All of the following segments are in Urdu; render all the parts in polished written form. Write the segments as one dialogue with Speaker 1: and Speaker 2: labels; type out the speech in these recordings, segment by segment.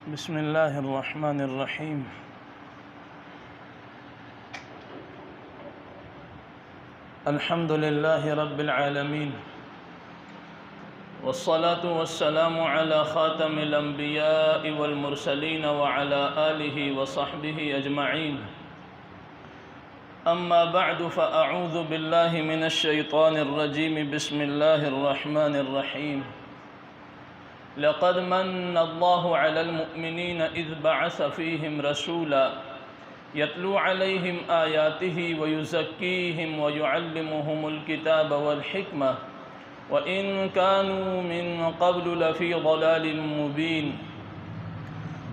Speaker 1: بسم الله الرحمن الرحيم. الحمد لله رب العالمين، والصلاة والسلام على خاتم الأنبياء والمرسلين وعلى آله وصحبه أجمعين. أما بعد، فأعوذ بالله من الشيطان الرجيم. بسم الله الرحمن الرحيم. لقد من الله على المؤمنين إذ بعث فيهم رسولا يتلو عليهم آياته ويزكيهم ويعلمهم الكتاب والحكمة وإن كانوا من قبل لفي ضلال مبين.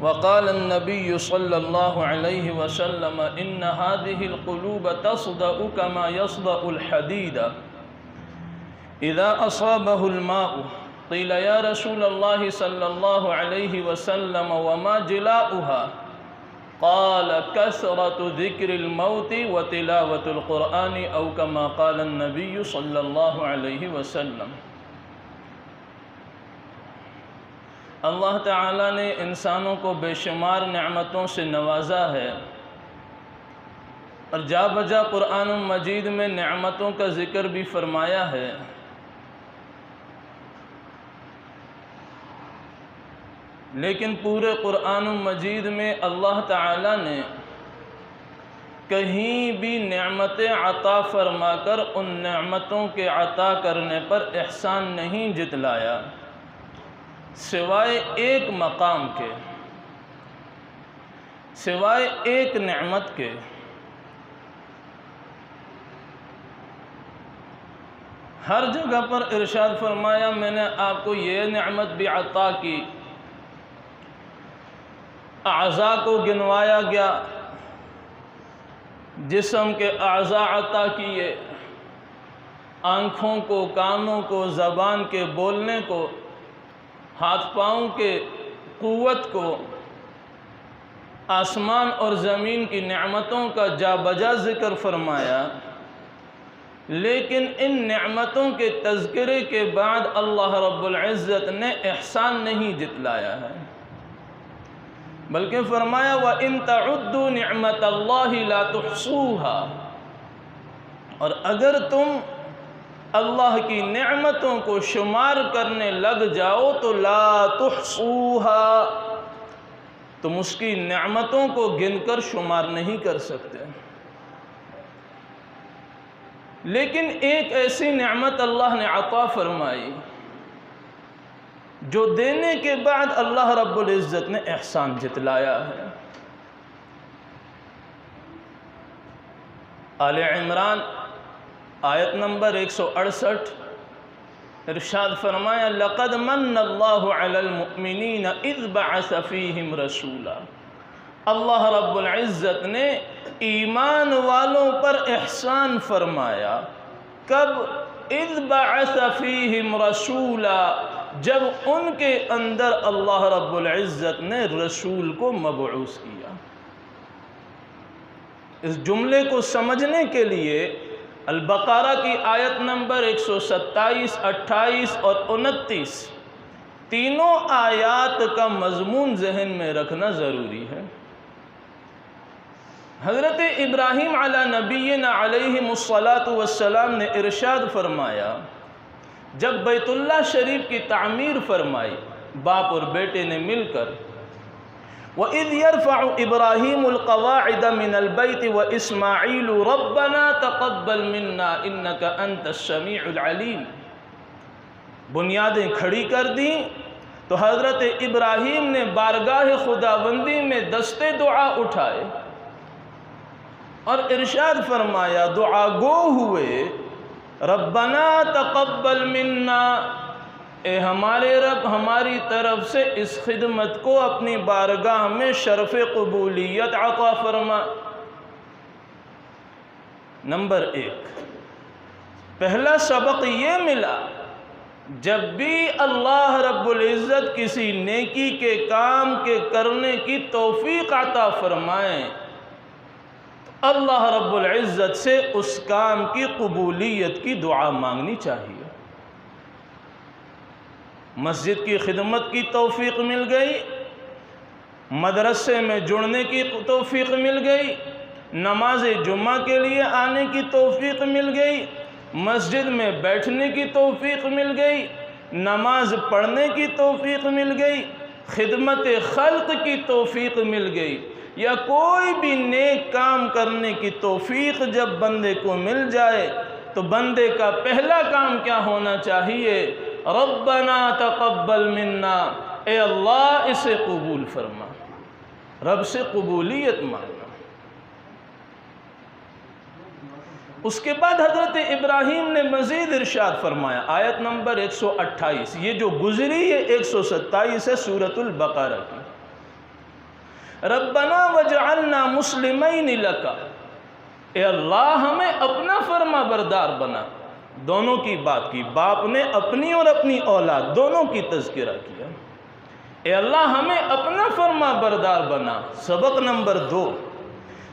Speaker 1: وقال النبي صلى الله عليه وسلم: إن هذه القلوب تصدأ كما يصدأ الحديد إذا أصابه الماء. قيل: يا رسول الله صلى الله عليه وسلم وما جلاؤها؟ قال: كثرة ذكر الموت وتلاوة القرآن، أو كما قال النبي صلی اللہ علیہ وسلم. اللہ تعالیٰ نے انسانوں کو بے شمار نعمتوں سے نوازا ہے، اور جا بجا قرآن مجید میں نعمتوں کا ذکر بھی فرمایا ہے. لیکن پورے قرآن مجید میں اللہ تعالیٰ نے کہیں بھی نعمتیں عطا فرما کر ان نعمتوں کے عطا کرنے پر احسان نہیں جتلایا، سوائے ایک مقام کے، سوائے ایک نعمت کے. ہر جگہ پر ارشاد فرمایا: میں نے آپ کو یہ نعمت بھی عطا کی. اعضاء کو گنوایا گیا، جسم کے اعضاء عطا کیے، آنکھوں کو، کانوں کو، زبان کے بولنے کو، ہاتھ پاؤں کے قوت کو، آسمان اور زمین کی نعمتوں کا جا بجا ذکر فرمایا. لیکن ان نعمتوں کے تذکرے کے بعد اللہ رب العزت نے احسان نہیں جتلایا ہے، بلکہ فرمایا: وَإِن تَعُدُّوا نِعْمَةَ اللَّهِ لَا تُحْصُوهَا. اور اگر تم اللہ کی نعمتوں کو شمار کرنے لگ جاؤ تو لا تحصوها، تم اس کی نعمتوں کو گن کر شمار نہیں کر سکتے. لیکن ایک ایسی نعمت اللہ نے عطا فرمائی جو دینے کے بعد اللہ رب العزت نے احسان جتلایا ہے. آل عمران آیت نمبر 168 ارشاد فرمایا: لقد من اللہ علی المؤمنین اذ بعث فیہم رسولا. اللہ رب العزت نے ایمان والوں پر احسان فرمایا. کب؟ اذ بعث فیہم رسولا، جب ان کے اندر اللہ رب العزت نے رسول کو مبعوث کیا. اس جملے کو سمجھنے کے لیے البقرہ کی آیت نمبر 127، 28 اور 29 تینوں آیات کا مضمون ذہن میں رکھنا ضروری ہے. حضرت ابراہیم علی نبینا علیہ الصلاۃ والسلام نے ارشاد فرمایا، جب بیت اللہ شریف کی تعمیر فرمائی باپ اور بیٹے نے مل کر، وَإِذْ يَرْفَعُ إِبْرَاهِيمُ الْقَوَاعِدَ مِنَ الْبَيْتِ وَإِسْمَاعِيلُ رَبَّنَا تَقَبَّلْ مِنَّا إِنَّكَ أَنْتَ السَّمِيعُ الْعَلِيمُ. بنیادیں کھڑی کر دیں تو حضرت ابراہیم نے بارگاہ خداوندی میں دستے دعا اٹھائے اور ارشاد فرمایا، دعا گو ہوئے: ربنا تقبل منا، اے ہمارے رب ہماری طرف سے اس خدمت کو اپنی بارگاہ میں شرف قبولیت عطا فرما. نمبر 1، پہلا سبق یہ ملا، جب بھی اللہ رب العزت کسی نیکی کے کام کے کرنے کی توفیق عطا فرمائیں، اللہ رب العزت سے اس کام کی قبولیت کی دعا مانگنی چاہیے. مسجد کی خدمت کی توفیق مل گئی، مدرسے میں جڑنے کی توفیق مل گئی، نماز جمعہ کے لیے آنے کی توفیق مل گئی، مسجد میں بیٹھنے کی توفیق مل گئی، نماز پڑھنے کی توفیق مل گئی، خدمت خلق کی توفیق مل گئی، یا کوئی بھی نیک کام کرنے کی توفیق جب بندے کو مل جائے تو بندے کا پہلا کام کیا ہونا چاہیے؟ ربنا تقبل منا، اے اللہ اسے قبول فرما، رب سے قبولیت مانگنا۔ اس کے بعد حضرت ابراہیم نے مزید ارشاد فرمایا، آیت نمبر 128، یہ جو گزری ہے 127 ہے سورۃ البقرہ کی، ربنا وجعلنا مسلمین لک، اے اللہ ہمیں اپنا فرما بردار بنا۔ دونوں کی بات کی، باپ نے اپنی اور اپنی اولاد دونوں کی تذکرہ کیا، اے اللہ ہمیں اپنا فرما بردار بنا۔ سبق نمبر 2،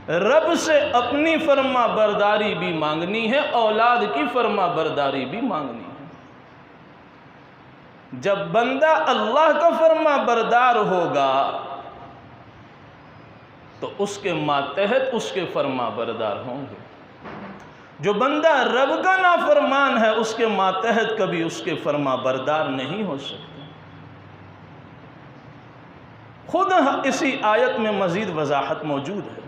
Speaker 1: رب سے اپنی فرما برداری بھی مانگنی ہے، اولاد کی فرما برداری بھی مانگنی ہے۔ جب بندہ اللہ کا فرما بردار ہوگا تو اس کے ماتحت اس کے فرما بردار ہوں گے، جو بندہ رب کا نافرمان ہے اس کے ماتحت کبھی اس کے فرما بردار نہیں ہو سکتے۔ خود اسی آیت میں مزید وضاحت موجود ہے،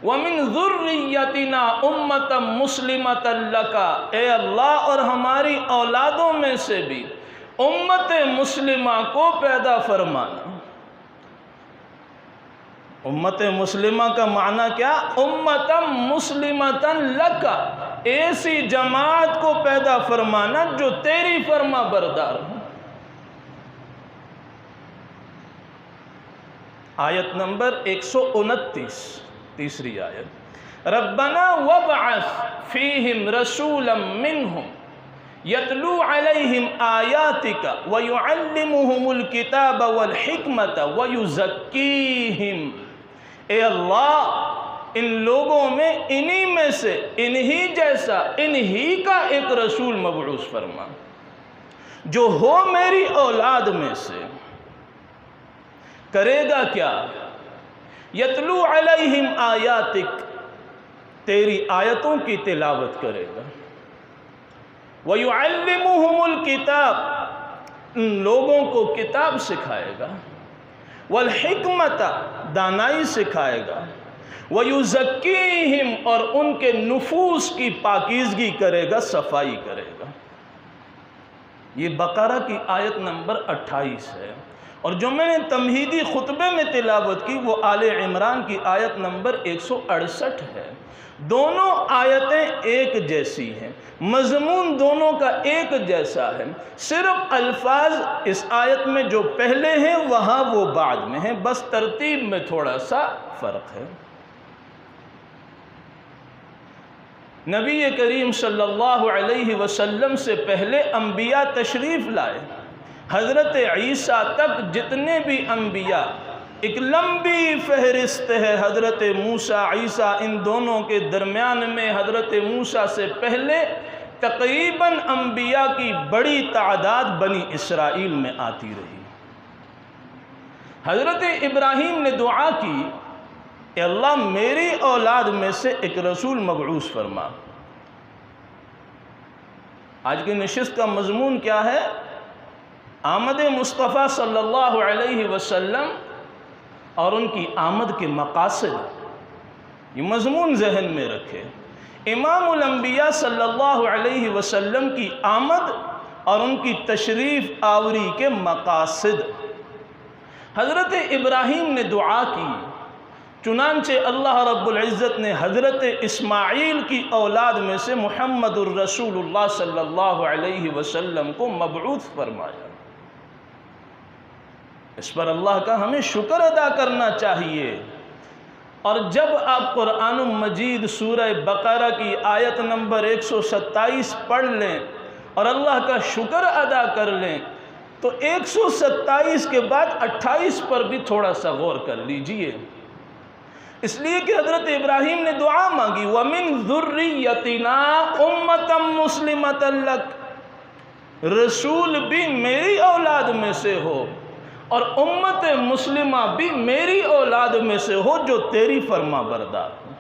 Speaker 1: وَمِن ذُرِّيَّتِنَا أُمَّةً مُسْلِمَةً لَكَ، اے اللہ اور ہماری اولادوں میں سے بھی امت مسلمہ کو پیدا فرمانا۔ امت مسلمہ کا معنی کیا؟ امة مسلمة لَكَ، ایسی جماعت کو پیدا فرمانا جو تیری فرما بردار ہو۔ آیت نمبر 129، تیسری آیت، ربنا وابعث فیہم رسولا منہم یتلو علیہم آیاتک ویعلمہم الکتاب والحکمت ویزکیہم، اے اللہ ان لوگوں میں انہی میں سے انہی جیسا انہی کا ایک رسول مبعوث فرما جو ہو میری اولاد میں سے۔ کرے گا کیا؟ یتلو علیہم آیاتک، تیری آیتوں کی تلاوت کرے گا، وَيُعَلِّمُهُمُ الْكِتَابِ، ان لوگوں کو کتاب سکھائے گا، وَالْحِكْمَةَ، دانائی سکھائے گا، وَيُزَكِّيهِمْ، اور ان کے نفوس کی پاکیزگی کرے گا، صفائی کرے گا۔ یہ بقرہ کی آیت نمبر 28 ہے، اور جو میں نے تمہیدی خطبے میں تلاوت کی وہ آل عمران کی آیت نمبر 168 ہے۔ دونوں آیتیں ایک جیسی ہیں، مضمون دونوں کا ایک جیسا ہے، صرف الفاظ اس آیت میں جو پہلے ہیں وہاں وہ بعد میں ہیں، بس ترتیب میں تھوڑا سا فرق ہے۔ نبی کریم صلی اللہ علیہ وسلم سے پہلے انبیاء تشریف لائے، حضرت عیسیٰ تک جتنے بھی انبیاء، ایک لمبی فہرست ہے، حضرت موسیٰ عیسیٰ، ان دونوں کے درمیان میں حضرت موسیٰ سے پہلے تقریباً انبیاء کی بڑی تعداد بنی اسرائیل میں آتی رہی۔ حضرت ابراہیم نے دعا کی، اے اللہ میری اولاد میں سے ایک رسول مبعوث فرما۔ آج کی نشست کا مضمون کیا ہے؟ آمد مصطفیٰ صلی اللہ علیہ وسلم اور ان کی آمد کے مقاصد، یہ مضمون ذہن میں رکھے۔ امام الانبیاء صلی اللہ علیہ وسلم کی آمد اور ان کی تشریف آوری کے مقاصد۔ حضرت ابراہیم نے دعا کی، چنانچہ اللہ رب العزت نے حضرت اسماعیل کی اولاد میں سے محمد الرسول اللہ صلی اللہ علیہ وسلم کو مبعوث فرمایا۔ اس پر اللہ کا ہمیں شکر ادا کرنا چاہیے۔ اور جب آپ قرآن مجید سورہ بقرہ کی آیت نمبر 127 پڑھ لیں اور اللہ کا شکر ادا کر لیں تو 127 کے بعد 28 پر بھی تھوڑا سا غور کر لیجئے، اس لیے کہ حضرت ابراہیم نے دعا مانگی، وَمِن ذُرِّيَّتِنَا أُمَّةً مُسْلِمَةً لَكَ، رسول بھی میری اولاد میں سے ہو، اور امت مسلمہ بھی میری اولاد میں سے ہو جو تیری فرما بردار ہو۔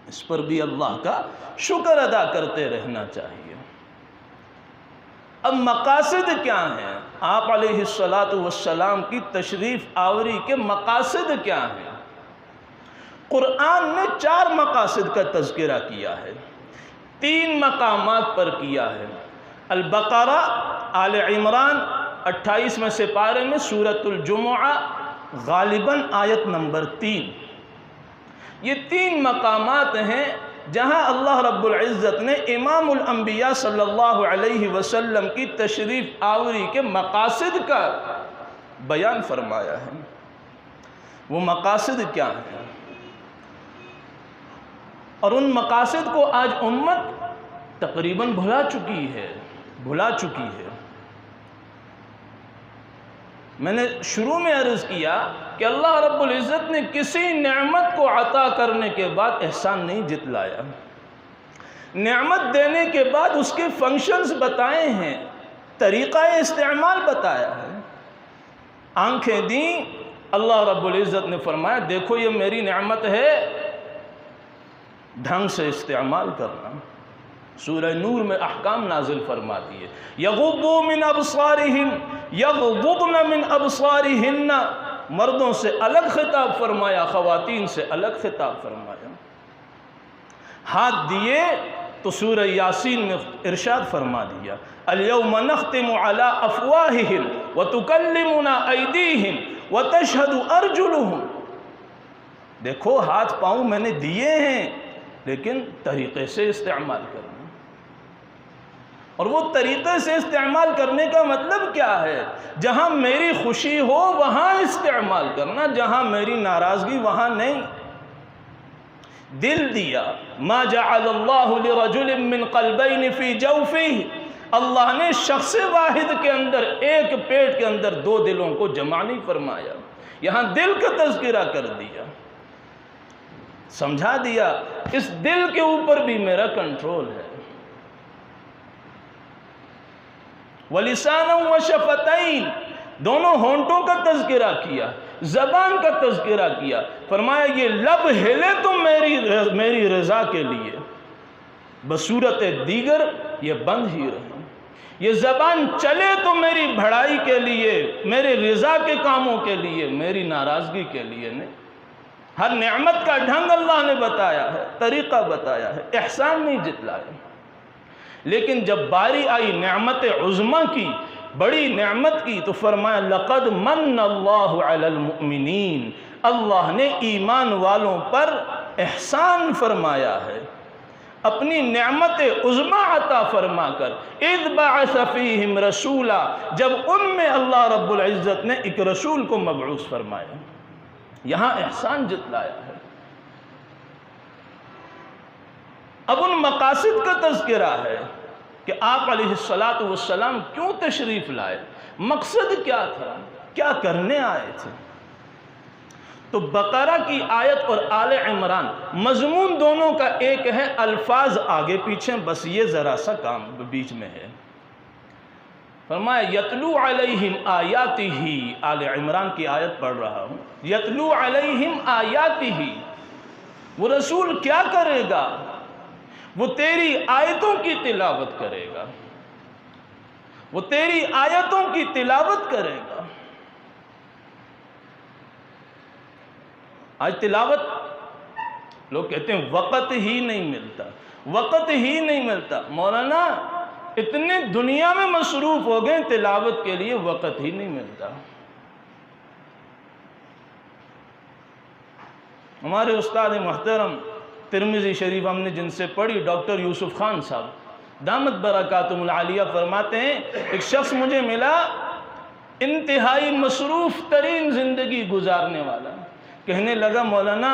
Speaker 1: اس پر بھی اللہ کا شکر ادا کرتے رہنا چاہیے۔ اب مقاصد کیا ہیں؟ آپ علیہ السلام کی تشریف آوری کے مقاصد کیا ہیں؟ قرآن نے 4 مقاصد کا تذکرہ کیا ہے، 3 مقامات پر کیا ہے۔ البقرہ، آل عمران 28ویں سپارے میں، سورۃ الجمعہ غالباً آیت نمبر 3۔ یہ 3 مقامات ہیں جہاں اللہ رب العزت نے امام الانبیاء صلی اللہ علیہ وسلم کی تشریف آوری کے مقاصد کا بیان فرمایا ہے۔ وہ مقاصد کیا ہیں؟ اور ان مقاصد کو آج امت تقریباً بھلا چکی ہے۔ میں نے شروع میں عرض کیا کہ اللہ رب العزت نے کسی نعمت کو عطا کرنے کے بعد احسان نہیں جتلایا، نعمت دینے کے بعد اس کے فنکشنز بتائے ہیں، طریقہ استعمال بتایا ہے۔ آنکھیں دیں، اللہ رب العزت نے فرمایا دیکھو یہ میری نعمت ہے، ڈھنگ سے استعمال کرنا۔ سورہ نور میں احکام نازل فرما دیے، یغضوا من ابصارہم یغضضن من ابصارہن، مردوں سے الگ خطاب فرمایا، خواتین سے الگ خطاب فرمایا۔ ہاتھ دیے تو سورہ یاسین میں ارشاد فرما دیا، الیوم نختم علی افواہہم وتکلمنا ایدیہم وتشہد ارجلہم۔ دیکھو ہاتھ پاؤں میں نے دیے ہیں، لیکن طریقے سے استعمال کرنا۔ اور وہ طریقے سے استعمال کرنے کا مطلب کیا ہے؟ جہاں میری خوشی ہو وہاں استعمال کرنا، جہاں میری ناراضگی وہاں نہیں۔ دل دیا، ما جعل اللہ لرجل من قلبین فی جوفہ، اللہ نے شخص واحد کے اندر، ایک پیٹ کے اندر 2 دلوں کو جمع نہیں فرمایا، یہاں دل کا تذکرہ کر دیا، سمجھا دیا اس دل کے اوپر بھی میرا کنٹرول ہے۔ وَلِسَانًا وَشَفَتَيْن، دونوں ہونٹوں کا تذکرہ کیا، زبان کا تذکرہ کیا، فرمایا یہ لب ہلے تو میری رضا کے لیے، بصورت دیگر یہ بند ہی رہے، یہ زبان چلے تو میری بھڑائی کے لیے، میرے رضا کے کاموں کے لیے، میری ناراضگی کے لیے نہیں۔ ہر نعمت کا ڈھنگ اللہ نے بتایا ہے، طریقہ بتایا ہے، احسان نہیں جتلایا۔ لیکن جب باری آئی نعمت عظمہ کی، بڑی نعمت کی، تو فرمایا لقد من اللہ علی المؤمنین، اللہ نے ایمان والوں پر احسان فرمایا ہے، اپنی نعمت عظمہ عطا فرما کر، اذ بعث فیہم رسولا، جب ان میں اللہ رب العزت نے ایک رسول کو مبعوث فرمایا، یہاں احسان جتلایا ہے۔ اب ان مقاصد کا تذکرہ ہے کہ آپ علیہ السلام کیوں تشریف لائے، مقصد کیا تھا، کیا کرنے آئے تھے۔ تو بقرہ کی آیت اور آل عمران مضمون دونوں کا ایک ہے، الفاظ آگے پیچھے بس یہ ذرا سا کام بیچ میں ہے۔ فرمایا یتلو علیہم آیاتہ، آل عمران کی آیت پڑھ رہا ہوں، یتلو علیہم آیاتہ، وہ رسول کیا کرے گا؟ وہ تیری آیتوں کی تلاوت کرے گا، وہ تیری آیتوں کی تلاوت کرے گا۔ آج تلاوت لوگ کہتے ہیں وقت ہی نہیں ملتا، وقت ہی نہیں ملتا۔ مولانا اتنے دنیا میں مصروف ہو گئے، تلاوت کے لیے وقت ہی نہیں ملتا۔ ہمارے استاد محترم ترمذی شریف ہم نے جن سے پڑھی، ڈاکٹر یوسف خان صاحب دامت برکاتہم العالیہ، فرماتے ہیں ایک شخص مجھے ملا انتہائی مصروف ترین زندگی گزارنے والا، کہنے لگا مولانا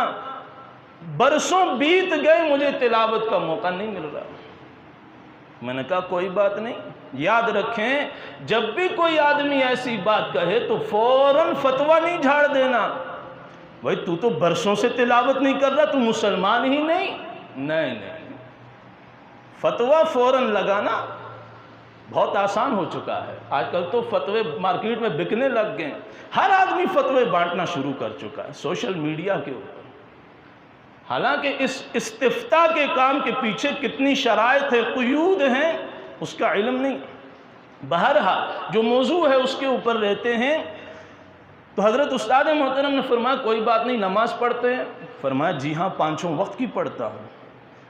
Speaker 1: برسوں بیت گئے مجھے تلاوت کا موقع نہیں مل رہا۔ میں نے کہا کوئی بات نہیں، یاد رکھیں جب بھی کوئی آدمی ایسی بات کہے تو فوراً فتویٰ نہیں جھاڑ دینا، بھائی تو برسوں سے تلاوت نہیں کر رہا، تو مسلمان ہی نہیں۔ نہیں فتویٰ فوراً لگانا بہت آسان ہو چکا ہے، آج کل تو فتوے مارکیٹ میں بکنے لگ گئے، ہر آدمی فتوے بانٹنا شروع کر چکا ہے سوشل میڈیا کے اوپر۔ حالانکہ اس استفتاء کے کام کے پیچھے کتنی شرائط ہے، قیود ہیں، اس کا علم نہیں۔ بہرحال جو موضوع ہے اس کے اوپر رہتے ہیں۔ تو حضرت استاد محترم نے فرمایا کوئی بات نہیں، نماز پڑھتے ہیں؟ فرمایا جی ہاں، 5 وقت کی پڑھتا ہوں۔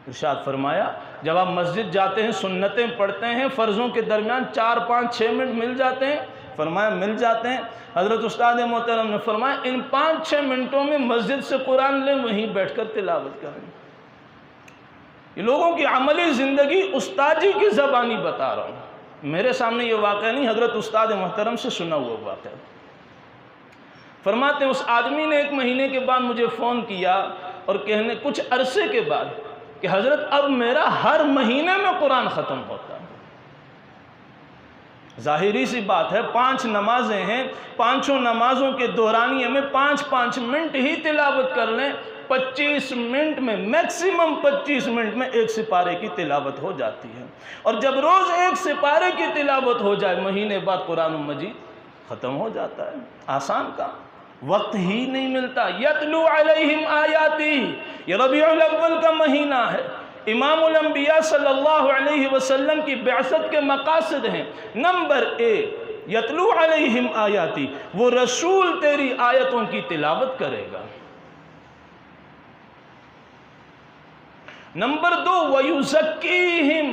Speaker 1: ارشاد فرمایا جب آپ مسجد جاتے ہیں سنتیں پڑھتے ہیں، فرضوں کے درمیان 4 5 6 منٹ مل جاتے ہیں؟ فرمایا مل جاتے ہیں۔ حضرت استاد محترم نے فرمایا ان 5 6 منٹوں میں مسجد سے قرآن لیں، وہیں بیٹھ کر تلاوت کریں۔ یہ لوگوں کی عملی زندگی استاذی کی زبانی بتا رہا ہوں، میرے سامنے یہ واقعہ نہیں، حضرت استاد محترم سے سنا ہوا واقعہ۔ فرماتے ہیں اس آدمی نے 1 مہینے کے بعد مجھے فون کیا اور کہنے کچھ عرصے کے بعد کہ حضرت اب میرا ہر مہینے میں قرآن ختم ہوتا ہے۔ ظاہری سی بات ہے، 5 نمازیں ہیں، 5 نمازوں کے دورانیے میں 5 5 منٹ ہی تلاوت کر لیں، 25 منٹ میں، میکسیمم 25 منٹ میں 1 سپارے کی تلاوت ہو جاتی ہے۔ اور جب روز 1 سپارے کی تلاوت ہو جائے، مہینے بعد قرآن مجید ختم ہو جاتا ہے۔ آسان کام، وقت ہی نہیں ملتا۔ یتلو علیہم آیاتی، یہ ربیع الاول کا مہینہ ہے، امام الانبیاء صلی اللہ علیہ وسلم کی بعثت کے مقاصد ہیں۔ نمبر 1 یتلو علیہم آیاتی، وہ رسول تیری آیتوں کی تلاوت کرے گا۔ نمبر 2 وَيُزَكِّيهِمْ،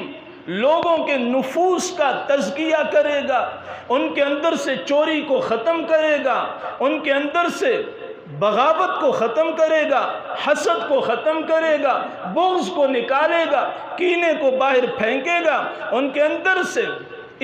Speaker 1: لوگوں کے نفوس کا تزکیہ کرے گا، ان کے اندر سے چوری کو ختم کرے گا، ان کے اندر سے بغاوت کو ختم کرے گا، حسد کو ختم کرے گا، بغض کو نکالے گا، کینے کو باہر پھینکے گا، ان کے اندر سے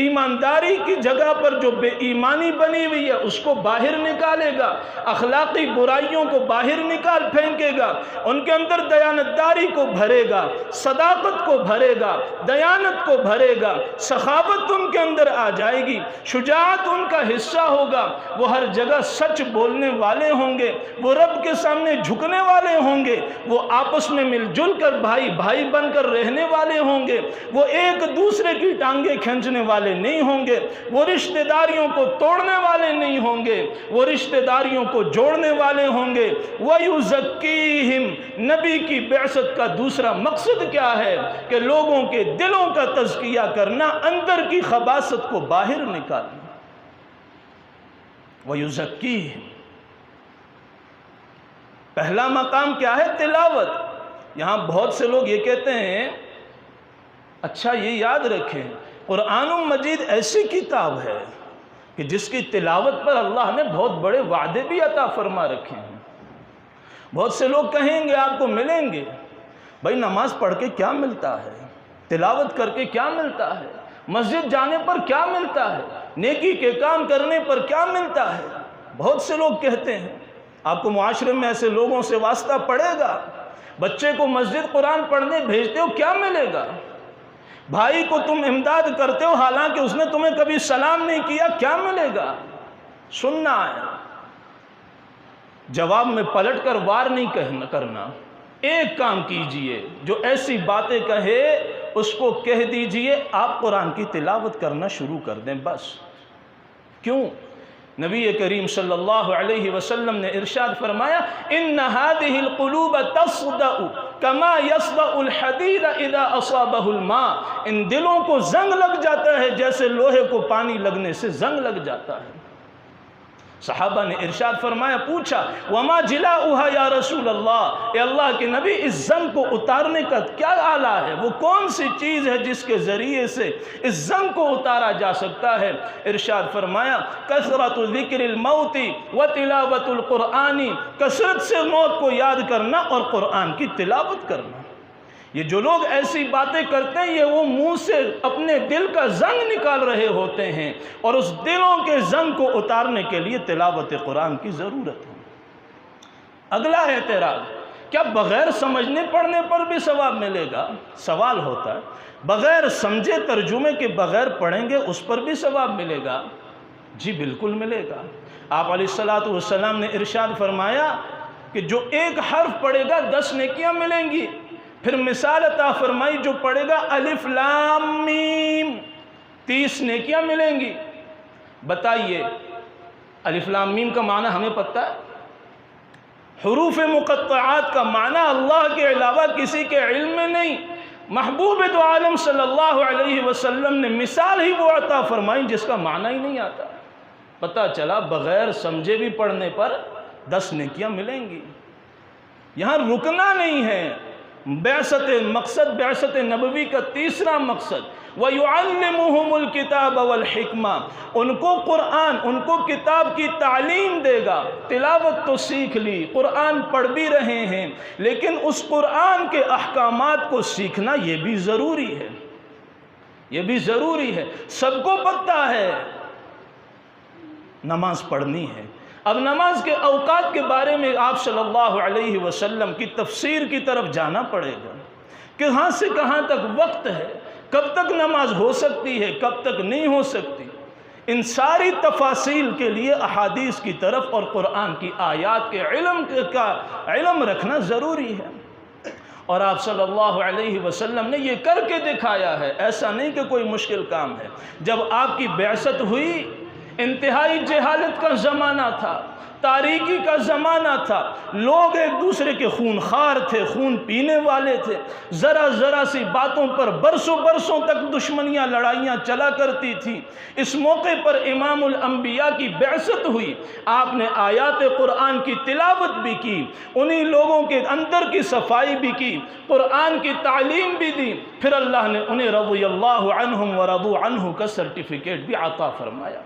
Speaker 1: ایمانداری کی جگہ پر جو بے ایمانی بنی ہوئی ہے اس کو باہر نکالے گا، اخلاقی برائیوں کو باہر نکال پھینکے گا، ان کے اندر دیانتداری کو بھرے گا، صداقت کو بھرے گا، دیانت کو بھرے گا، سخاوت ان کے اندر آ جائے گی، شجاعت ان کا حصہ ہوگا، وہ ہر جگہ سچ بولنے والے ہوں گے، وہ رب کے سامنے جھکنے والے ہوں گے، وہ آپس میں مل جل کر بھائی بھائی بن کر رہنے والے ہوں گے، وہ ایک دوسرے کی ٹانگیں کھینچنے والے نہیں ہوں گے، وہ رشتہ داریوں کو توڑنے والے نہیں ہوں گے، وہ رشتہ داریوں کو جوڑنے والے ہوں گے۔ وَيُزَكِّيهِمْ، نبی کی بعثت کا دوسرا مقصد کیا ہے کہ لوگوں کے دلوں کا تزکیہ کرنا، اندر کی خباثت کو باہر نکالنا۔ وَيُزَكِّيهِمْ، پہلا مقام کیا ہے؟ تلاوت۔ یہاں بہت سے لوگ یہ کہتے ہیں، اچھا یہ یاد رکھیں قرآن مجید ایسی کتاب ہے کہ جس کی تلاوت پر اللہ نے بہت بڑے وعدے بھی عطا فرما رکھے ہیں۔ بہت سے لوگ کہیں گے آپ کو ملیں گے، بھائی نماز پڑھ کے کیا ملتا ہے، تلاوت کر کے کیا ملتا ہے، مسجد جانے پر کیا ملتا ہے، نیکی کے کام کرنے پر کیا ملتا ہے۔ بہت سے لوگ کہتے ہیں، آپ کو معاشرے میں ایسے لوگوں سے واسطہ پڑے گا، بچے کو مسجد قرآن پڑھنے بھیجتے ہو کیا ملے گا، بھائی کو تم امداد کرتے ہو حالانکہ اس نے تمہیں کبھی سلام نہیں کیا، کیا ملے گا۔ سننا ہے، جواب میں پلٹ کر وار نہیں کرنا، ایک کام کیجئے، جو ایسی باتیں کہے اس کو کہہ دیجئے، آپ قرآن کی تلاوت کرنا شروع کر دیں بس۔ کیوں؟ نبی کریم صلی اللہ علیہ وسلم نے ارشاد فرمایا ان هذه القلوب تصدأ كما يصدأ الحديد اذا اصابه الماء، ان دلوں کو زنگ لگ جاتا ہے جیسے لوہے کو پانی لگنے سے زنگ لگ جاتا ہے۔ صحابہ نے ارشاد فرمایا، پوچھا وما جلاؤها یا رسول اللہ، اے اللہ کے نبی اس زنگ کو اتارنے کا کیا آلہ ہے، وہ کون سی چیز ہے جس کے ذریعے سے اس زنگ کو اتارا جا سکتا ہے؟ ارشاد فرمایا کثرت ذکر الموت وتلاوت القرآن، کثرت سے موت کو یاد کرنا اور قرآن کی تلاوت کرنا۔ یہ جو لوگ ایسی باتیں کرتے ہیں یہ وہ منہ سے اپنے دل کا زنگ نکال رہے ہوتے ہیں، اور اس دلوں کے زنگ کو اتارنے کے لیے تلاوت قرآن کی ضرورت ہے۔ اگلا اعتراض، کیا بغیر سمجھنے پڑھنے پر بھی ثواب ملے گا؟ سوال ہوتا ہے، بغیر سمجھے ترجمے کے بغیر پڑھیں گے اس پر بھی ثواب ملے گا؟ جی بالکل ملے گا۔ آپ علیہ السلام نے ارشاد فرمایا کہ جو ایک حرف پڑھے گا 10 نیکیاں ملیں گی۔ پھر مثال عطا فرمائی، جو پڑھے گا الف لام میم، 30 نیکیاں ملیں گی۔ بتائیے الف لام میم کا معنی ہمیں پتہ ہے؟ حروف مقطعات کا معنی اللہ کے علاوہ کسی کے علم میں نہیں۔ محبوب دو عالم صلی اللہ علیہ وسلم نے مثال ہی وہ عطا فرمائی جس کا معنی ہی نہیں آتا۔ پتہ چلا بغیر سمجھے بھی پڑھنے پر 10 نیکیاں ملیں گی۔ یہاں رکنا نہیں ہے۔ بعثت نبوی کا تیسرا مقصد وَيُعَلِّمُهُمُ الْكِتَابَ وَالْحِكْمَةَ، ان کو قرآن، ان کو کتاب کی تعلیم دے گا۔ تلاوت تو سیکھ لی، قرآن پڑھ بھی رہے ہیں، لیکن اس قرآن کے احکامات کو سیکھنا یہ بھی ضروری ہے، یہ بھی ضروری ہے۔ سب کو پتہ ہے نماز پڑھنی ہے۔ اب نماز کے اوقات کے بارے میں آپ صلی اللہ علیہ وسلم کی تفسیر کی طرف جانا پڑے گا، کہاں سے کہاں تک وقت ہے، کب تک نماز ہو سکتی ہے، کب تک نہیں ہو سکتی۔ ان ساری تفاصیل کے لیے احادیث کی طرف اور قرآن کی آیات کے علم رکھنا ضروری ہے۔ اور آپ صلی اللہ علیہ وسلم نے یہ کر کے دکھایا ہے، ایسا نہیں کہ کوئی مشکل کام ہے۔ جب آپ کی بعثت ہوئی، انتہائی جہالت کا زمانہ تھا، تاریکی کا زمانہ تھا، لوگ ایک دوسرے کے خون خوار تھے، خون پینے والے تھے، ذرا سی باتوں پر برسوں تک دشمنیاں لڑائیاں چلا کرتی تھیں۔ اس موقع پر امام الانبیاء کی بعثت ہوئی، آپ نے آیات قرآن کی تلاوت بھی کی، انہی لوگوں کے اندر کی صفائی بھی کی، قرآن کی تعلیم بھی دی، پھر اللہ نے انہیں رضی اللہ عنہم ورضوا عنہ کا سرٹیفکیٹ بھی عطا فرمایا۔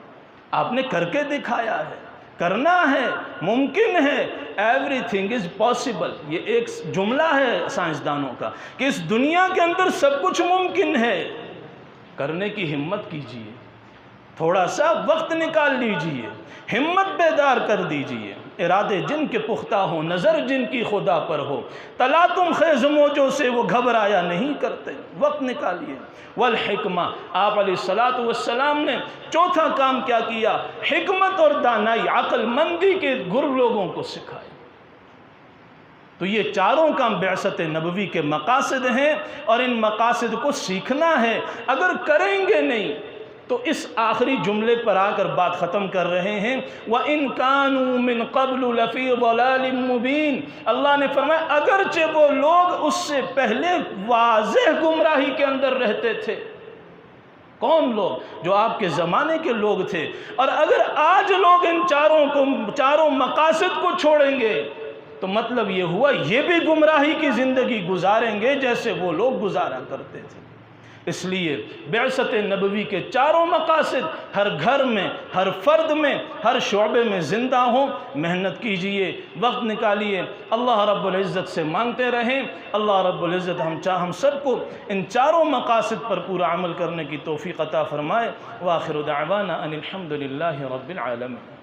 Speaker 1: آپ نے کر کے دکھایا ہے، کرنا ہے، ممکن ہے۔ ایوری تھنگ از پاسبل، یہ ایک جملہ ہے سائنسدانوں کا کہ اس دنیا کے اندر سب کچھ ممکن ہے۔ کرنے کی ہمت کیجئے، تھوڑا سا وقت نکال لیجئے، ہمت بیدار کر دیجئے۔ ارادے جن کے پختہ ہوں، نظر جن کی خدا پر ہو، تلاطم خیز موجوں سے وہ گھبرایا نہیں کرتے۔ وقت نکالیے۔ والحکمہ، آپ علیہ السلام نے چوتھا کام کیا کیا؟ حکمت اور دانائی، عقل مندی کے گر لوگوں کو سکھائے۔ تو یہ چاروں کام بعثت نبوی کے مقاصد ہیں، اور ان مقاصد کو سیکھنا ہے۔ اگر کریں گے نہیں تو اس آخری جملے پر آ کر بات ختم کر رہے ہیں، وَإِن كَانُوا مِن قَبْلُ لَفِي ضَلَالٍ مُبِينٍ۔ اللہ نے فرمایا اگرچہ وہ لوگ اس سے پہلے واضح گمراہی کے اندر رہتے تھے۔ کون لوگ؟ جو آپ کے زمانے کے لوگ تھے۔ اور اگر آج لوگ ان چاروں مقاصد کو چھوڑیں گے تو مطلب یہ ہوا یہ بھی گمراہی کی زندگی گزاریں گے جیسے وہ لوگ گزارا کرتے تھے۔ اس لیے بعثت نبوی کے چاروں مقاصد ہر گھر میں، ہر فرد میں، ہر شعبے میں زندہ ہوں۔ محنت کیجئے، وقت نکالیے، اللہ رب العزت سے مانگتے رہیں۔ اللہ رب العزت ہم سب کو ان چاروں مقاصد پر پورا عمل کرنے کی توفیق عطا فرمائے۔ وآخر دعوانا ان الحمد للہ رب العالمین۔